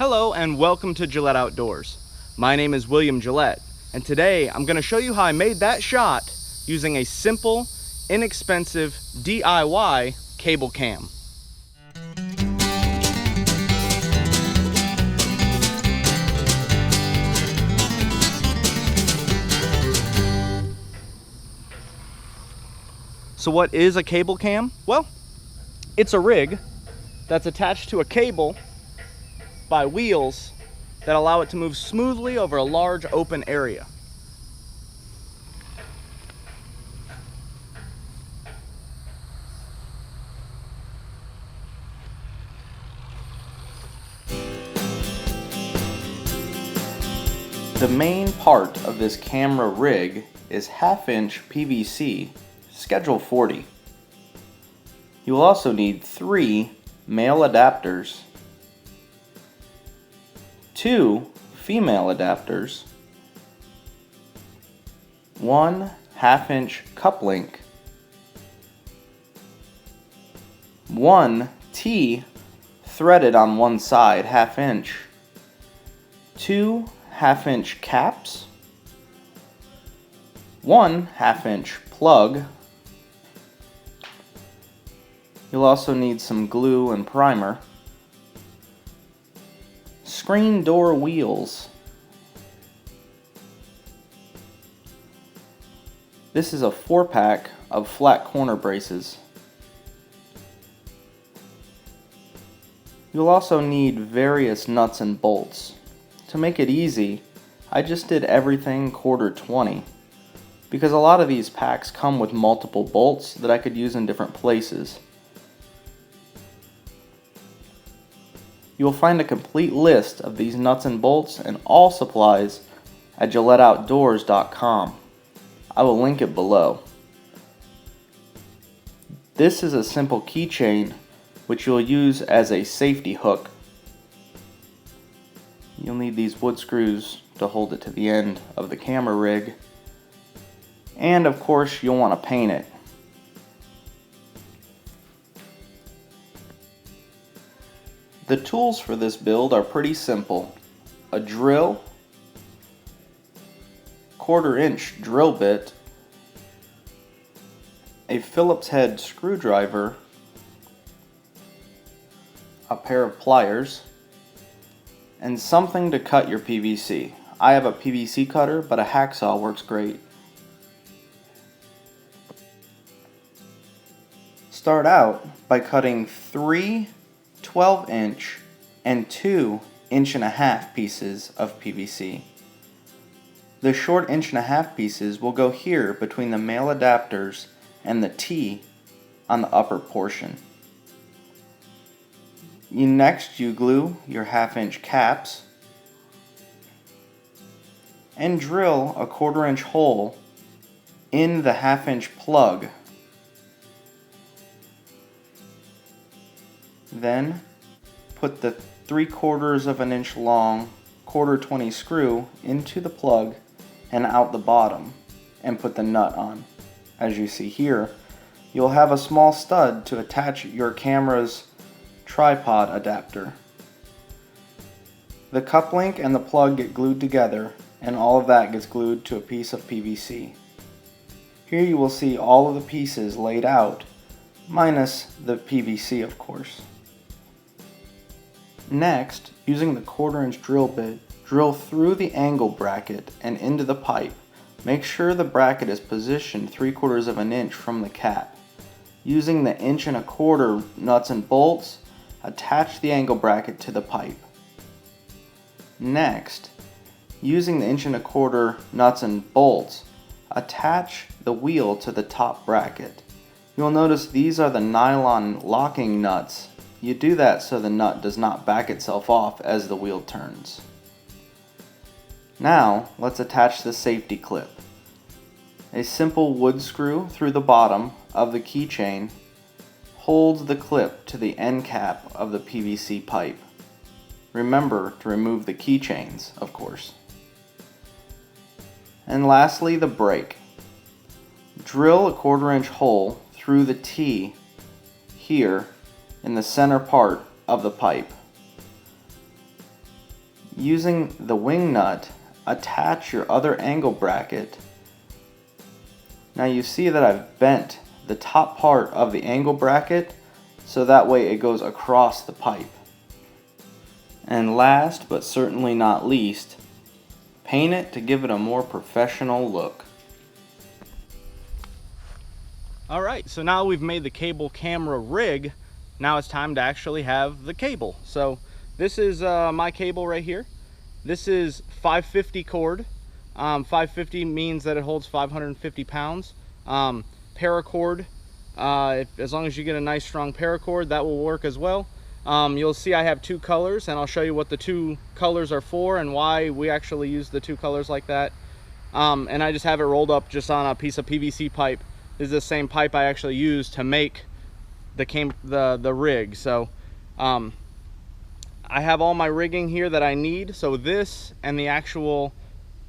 Hello and welcome to Gillette Outdoors. My name is William Gillette, and today I'm going to show you how I made that shot using a simple, inexpensive DIY cable cam. So what is a cable cam? Well, it's a rig that's attached to a cable by wheels that allow it to move smoothly over a large open area. The main part of this camera rig is 1/2-inch PVC, Schedule 40. You will also need 3 male adapters, 2 female adapters, 1 1/2-inch cup link, 1 T threaded on one side 1/2 inch, 2 1/2-inch caps, 1 1/2-inch plug. You'll also need some glue and primer, screen door wheels. This is a 4-pack of flat corner braces. You'll also need various nuts and bolts. To make it easy, I just did everything 1/4-20 because a lot of these packs come with multiple bolts that I could use in different places. You will find a complete list of these nuts and bolts and all supplies at GilletteOutdoors.com. I will link it below. This is a simple keychain which you'll use as a safety hook. You'll need these wood screws to hold it to the end of the camera rig, and of course you'll want to paint it. The tools for this build are pretty simple. A drill, 1/4-inch drill bit, a Phillips head screwdriver, a pair of pliers, and something to cut your PVC. I have a PVC cutter, but a hacksaw works great. Start out by cutting 3 12-inch and 2 1.5-inch pieces of PVC. The short 1.5-inch pieces will go here between the male adapters and the T on the upper portion. Next you glue your 1/2-inch caps and drill a 1/4-inch hole in the 1/2-inch plug. Then put the 3/4 inch long 1/4-20 screw into the plug and out the bottom and put the nut on. As you see here, you'll have a small stud to attach your camera's tripod adapter. The cup link and the plug get glued together, and all of that gets glued to a piece of PVC. Here you will see all of the pieces laid out, minus the PVC of course. Next, using the 1/4-inch drill bit, drill through the angle bracket and into the pipe. Make sure the bracket is positioned 3/4 inch from the cap. Using the 1.25-inch nuts and bolts, attach the angle bracket to the pipe. Next, using the 1.25-inch nuts and bolts, attach the wheel to the top bracket. You'll notice these are the nylon locking nuts. You do that so the nut does not back itself off as the wheel turns. Now, let's attach the safety clip. A simple wood screw through the bottom of the keychain holds the clip to the end cap of the PVC pipe. Remember to remove the keychains, of course. And lastly, the brake. Drill a 1/4-inch hole through the T here in the center part of the pipe. Using the wing nut, attach your other angle bracket. Now you see that I've bent the top part of the angle bracket so that way it goes across the pipe. And last but certainly not least, paint it to give it a more professional look. Alright, so now we've made the cable camera rig, now it's time to actually have the cable. So this is my cable right here. This is 550 cord. 550 means that it holds 550 pounds. Paracord, as long as you get a nice strong paracord, that will work as well. You'll see I have two colors, and I'll show you what the two colors are for and why we actually use the two colors like that. And I just have it rolled up just on a piece of PVC pipe. This is the same pipe I actually used to make the rig. So I have all my rigging here that I need. So this and the actual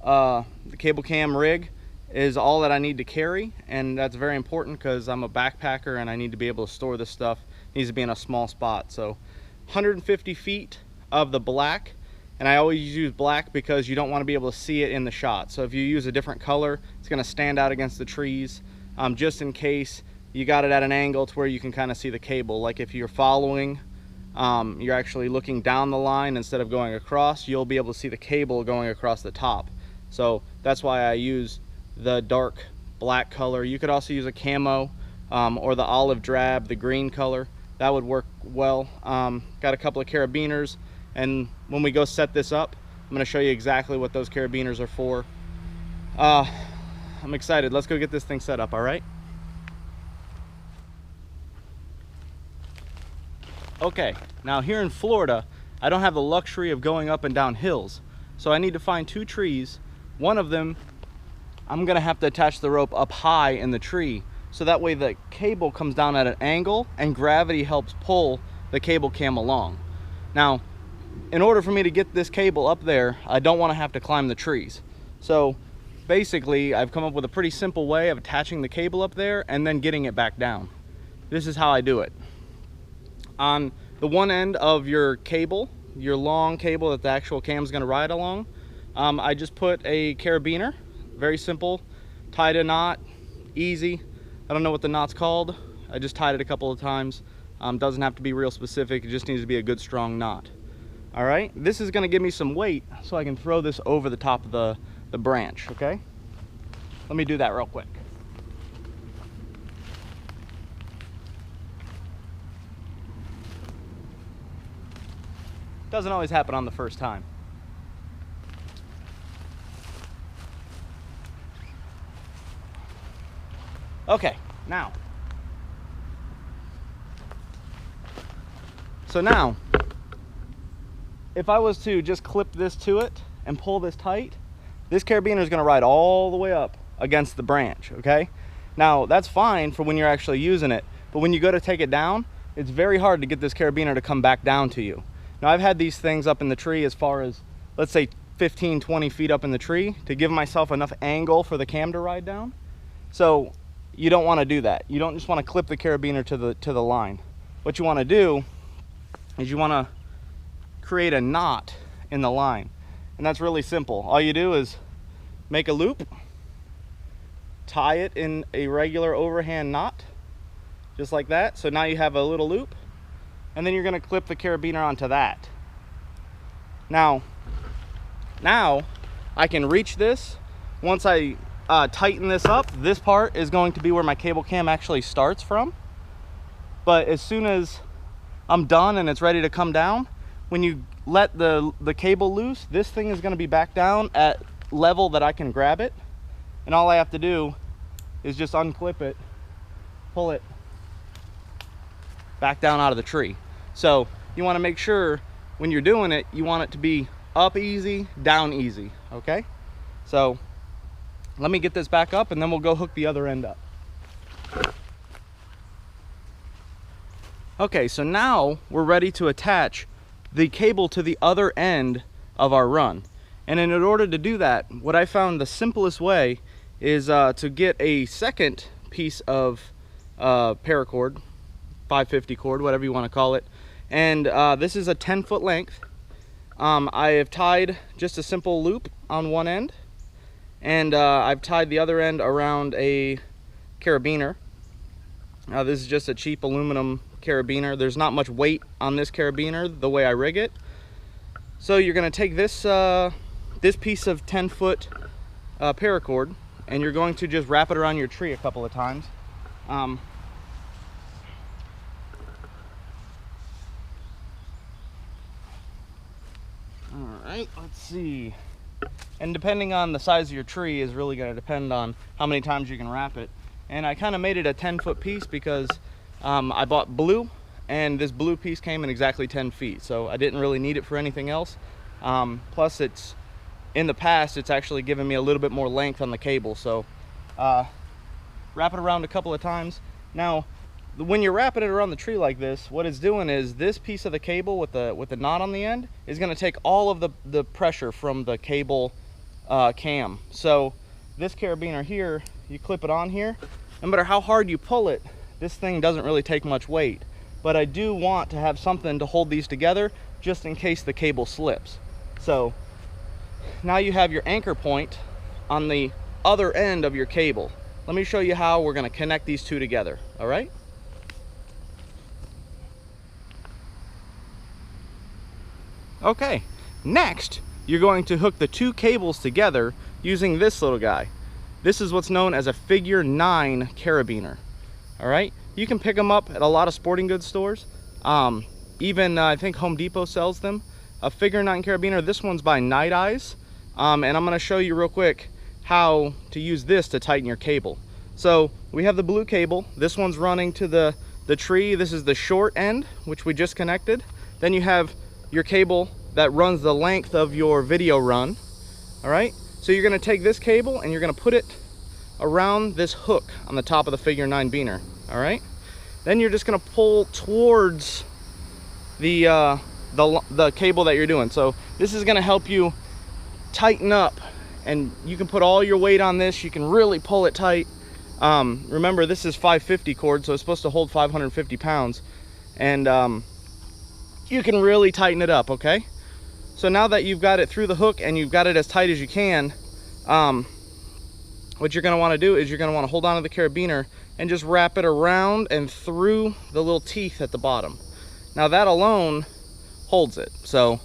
the cable cam rig is all that I need to carry, and that's very important because I'm a backpacker and I need to be able to store this stuff. It needs to be in a small spot. So 150 feet of the black, and I always use black because you don't want to be able to see it in the shot. So if you use a different color, it's going to stand out against the trees, just in case you got it at an angle to where you can kind of see the cable. Like if you're following, you're actually looking down the line instead of going across, you'll be able to see the cable going across the top. So that's why I use the dark black color. You could also use a camo or the olive drab, the green color. That would work well. Got a couple of carabiners, and when we go set this up, I'm going to show you exactly what those carabiners are for. I'm excited. Let's go get this thing set up, all right? Okay, now here in Florida, I don't have the luxury of going up and down hills, so I need to find two trees. One of them, I'm gonna have to attach the rope up high in the tree, so that way the cable comes down at an angle and gravity helps pull the cable cam along. Now, in order for me to get this cable up there, I don't wanna have to climb the trees. So basically, I've come up with a pretty simple way of attaching the cable up there and then getting it back down. This is how I do it. On the one end of your cable, your long cable that the actual cam is gonna ride along, I just put a carabiner, very simple, tied a knot, easy. I don't know what the knot's called. I just tied it a couple of times. Doesn't have to be real specific, it just needs to be a good strong knot. All right, this is gonna give me some weight so I can throw this over the top of the branch, okay? Let me do that real quick. Doesn't always happen on the first time. Okay, now. So now, if I was to just clip this to it and pull this tight, this carabiner is going to ride all the way up against the branch, okay? Now, that's fine for when you're actually using it, but when you go to take it down, it's very hard to get this carabiner to come back down to you. Now, I've had these things up in the tree as far as, let's say, 15, 20 feet up in the tree to give myself enough angle for the cam to ride down. So you don't want to do that. You don't just want to clip the carabiner to the line. What you want to do is you want to create a knot in the line, and that's really simple. All you do is make a loop, tie it in a regular overhand knot, just like that. So now you have a little loop, and then you're going to clip the carabiner onto that. Now I can reach this. Once I tighten this up, this part is going to be where my cable cam actually starts from. But as soon as I'm done and it's ready to come down, when you let the cable loose, this thing is going to be back down at level that I can grab it, and all I have to do is just unclip it, pull it back down out of the tree. So you want to make sure when you're doing it, you want it to be up easy, down easy, okay? So let me get this back up and then we'll go hook the other end up. Okay, so now we're ready to attach the cable to the other end of our run. And in order to do that, what I found the simplest way is to get a second piece of paracord, 550 cord, whatever you want to call it. And this is a 10-foot length. I have tied just a simple loop on one end, and I've tied the other end around a carabiner. This is just a cheap aluminum carabiner. There's not much weight on this carabiner the way I rig it. So you're going to take this this piece of 10-foot paracord, and you're going to just wrap it around your tree a couple of times. All right, let's see. And depending on the size of your tree is really going to depend on how many times you can wrap it. And I kind of made it a 10-foot piece because I bought blue, and this blue piece came in exactly 10 feet. So I didn't really need it for anything else. Plus, in the past, it's actually given me a little bit more length on the cable. So wrap it around a couple of times. Now, when you're wrapping it around the tree like this, what it's doing is this piece of the cable with the knot on the end is going to take all of the pressure from the cable cam. So this carabiner here, you clip it on here. No matter how hard you pull it, this thing doesn't really take much weight. But I do want to have something to hold these together just in case the cable slips. So now you have your anchor point on the other end of your cable. Let me show you how we're going to connect these two together. All right? Okay, next you're going to hook the two cables together using this little guy. This is what's known as a figure 9 carabiner. All right, you can pick them up at a lot of sporting goods stores. Even I think Home Depot sells them. A figure 9 carabiner. This one's by Night Eyes, and I'm going to show you real quick how to use this to tighten your cable. So we have the blue cable. This one's running to the tree. This is the short end, which we just connected. Then you have your cable that runs the length of your video run. All right, so you're going to take this cable and you're going to put it around this hook on the top of the figure 9 beaner. All right, then you're just going to pull towards the cable that you're doing. So this is going to help you tighten up, and you can put all your weight on this. You can really pull it tight. Remember, this is 550 cord, so it's supposed to hold 550 pounds, and you can really tighten it up. Okay, so now that you've got it through the hook and you've got it as tight as you can, what you're going to want to do is you're going to want to hold on to the carabiner and just wrap it around and through the little teeth at the bottom. Now that alone holds it. So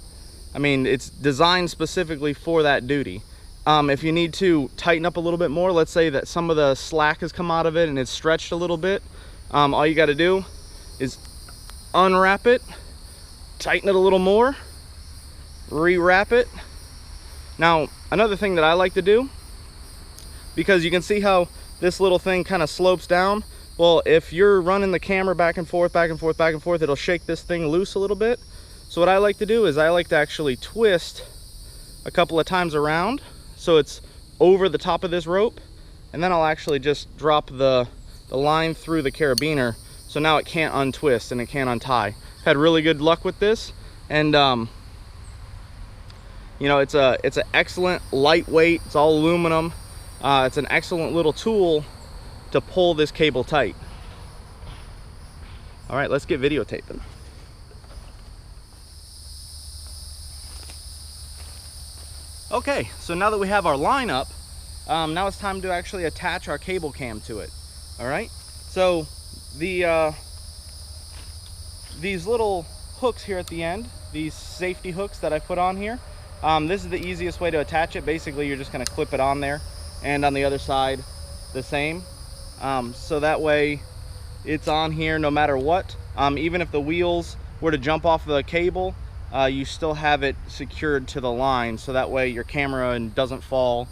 I mean, it's designed specifically for that duty. If you need to tighten up a little bit more, let's say that some of the slack has come out of it and it's stretched a little bit, all you got to do is unwrap it, tighten it a little more, rewrap it. Now, another thing that I like to do, because you can see how this little thing kind of slopes down. Well, if you're running the camera back and forth, back and forth, back and forth, it'll shake this thing loose a little bit. So what I like to do is I like to actually twist a couple of times around so it's over the top of this rope, and then I'll actually just drop the line through the carabiner, so now it can't untwist and it can't untie. Had really good luck with this, and you know, it's an excellent lightweight, it's all aluminum. It's an excellent little tool to pull this cable tight. All right, let's get videotaping. Okay, so now that we have our line up, now it's time to actually attach our cable cam to it. All right, so these little hooks here at the end, these safety hooks that I put on here, this is the easiest way to attach it. Basically, you're just going to clip it on there, and on the other side the same, so that way it's on here no matter what. Even if the wheels were to jump off the cable, you still have it secured to the line, so that way your camera doesn't fall,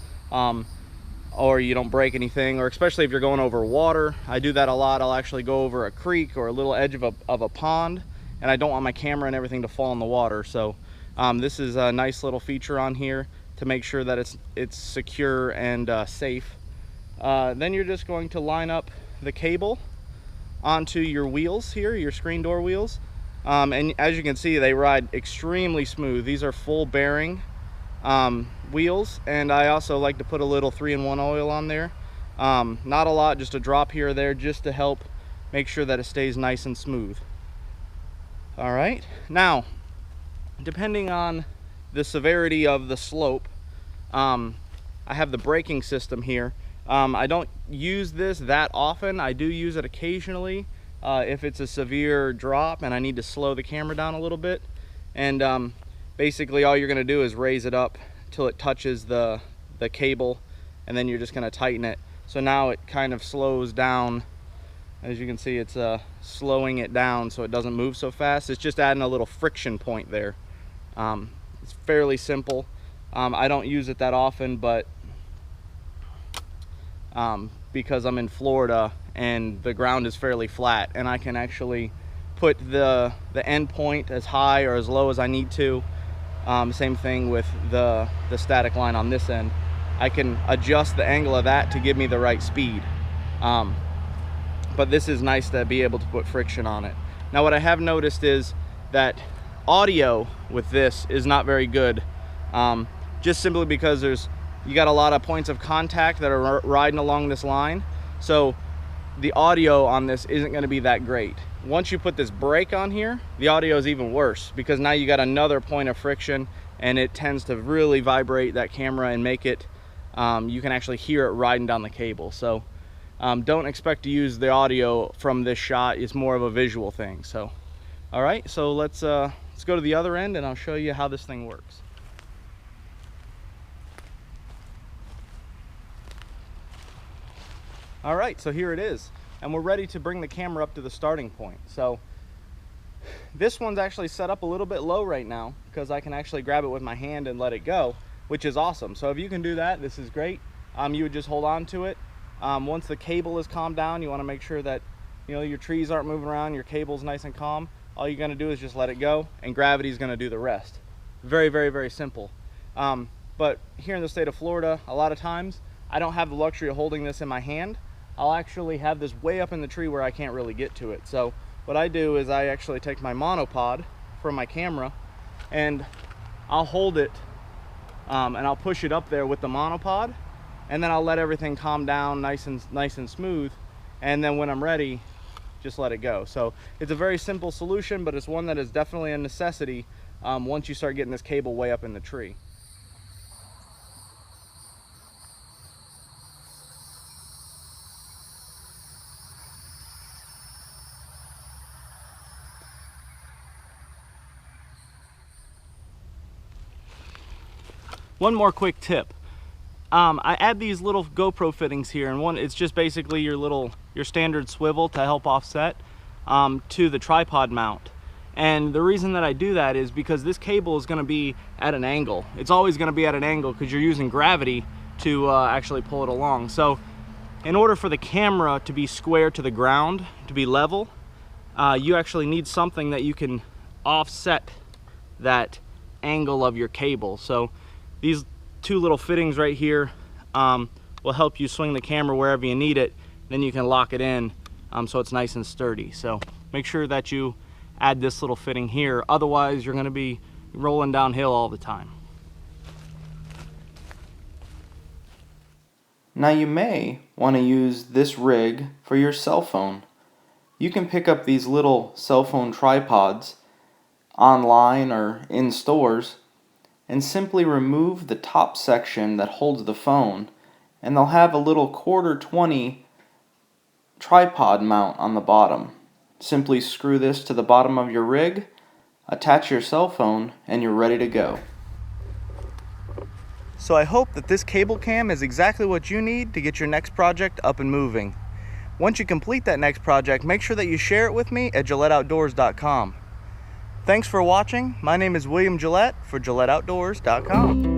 or you don't break anything, or especially if you're going over water. I do that a lot. I'll actually go over a creek or a little edge of a pond, and I don't want my camera and everything to fall in the water. So this is a nice little feature on here to make sure that it's secure and safe. Then you're just going to line up the cable onto your wheels here, your screen door wheels, and as you can see, they ride extremely smooth. These are full bearing wheels, and I also like to put a little 3-in-1 oil on there. Not a lot, just a drop here or there, just to help make sure that it stays nice and smooth. All right, now depending on the severity of the slope, I have the braking system here. I don't use this that often. I do use it occasionally if it's a severe drop and I need to slow the camera down a little bit. And basically all you're going to do is raise it up till it touches the cable, and then you're just going to tighten it. So now it kind of slows down. As you can see, it's slowing it down so it doesn't move so fast. It's just adding a little friction point there. It's fairly simple. I don't use it that often, but because I'm in Florida and the ground is fairly flat, and I can actually put the end point as high or as low as I need to. Same thing with the static line on this end. I can adjust the angle of that to give me the right speed. But this is nice to be able to put friction on it. Now what I have noticed is that audio with this is not very good, just simply because you got a lot of points of contact that are riding along this line. So the audio on this isn't going to be that great. Once you put this brake on here, the audio is even worse, because now you got another point of friction, and it tends to really vibrate that camera and make it, you can actually hear it riding down the cable. So don't expect to use the audio from this shot. It's more of a visual thing. So all right, so let's go to the other end and I'll show you how this thing works. All right, so here it is, and we're ready to bring the camera up to the starting point. So this one's actually set up a little bit low right now because I can actually grab it with my hand and let it go, which is awesome. So if you can do that, this is great. You would just hold on to it. Once the cable is calmed down, you want to make sure that your trees aren't moving around, your cable's nice and calm. All you're going to do is just let it go, and gravity is going to do the rest. Very, very, very simple. But here in the state of Florida, a lot of times I don't have the luxury of holding this in my hand. I'll actually have this way up in the tree where I can't really get to it. So what I do is I actually take my monopod from my camera and I'll hold it and I'll push it up there with the monopod, and then I'll let everything calm down nice and smooth, and then when I'm ready, just let it go. So it's a very simple solution, but it's one that is definitely a necessity once you start getting this cable way up in the tree. One more quick tip. I add these little GoPro fittings here, and one, it's just basically your standard swivel to help offset to the tripod mount. And the reason that I do that is because this cable is going to be at an angle. It's always going to be at an angle because you're using gravity to actually pull it along. So in order for the camera to be square to the ground, to be level, you actually need something that you can offset that angle of your cable. So these two little fittings right here will help you swing the camera wherever you need it. Then you can lock it in so it's nice and sturdy. So make sure that you add this little fitting here. Otherwise, you're going to be rolling downhill all the time. Now you may want to use this rig for your cell phone. You can pick up these little cell phone tripods online or in stores and simply remove the top section that holds the phone, and they'll have a little 1/4-20 tripod mount on the bottom. Simply screw this to the bottom of your rig, attach your cell phone, and you're ready to go. So I hope that this cable cam is exactly what you need to get your next project up and moving. Once you complete that next project, make sure that you share it with me at GilletteOutdoors.com. Thanks for watching. My name is William Gillette for GilletteOutdoors.com.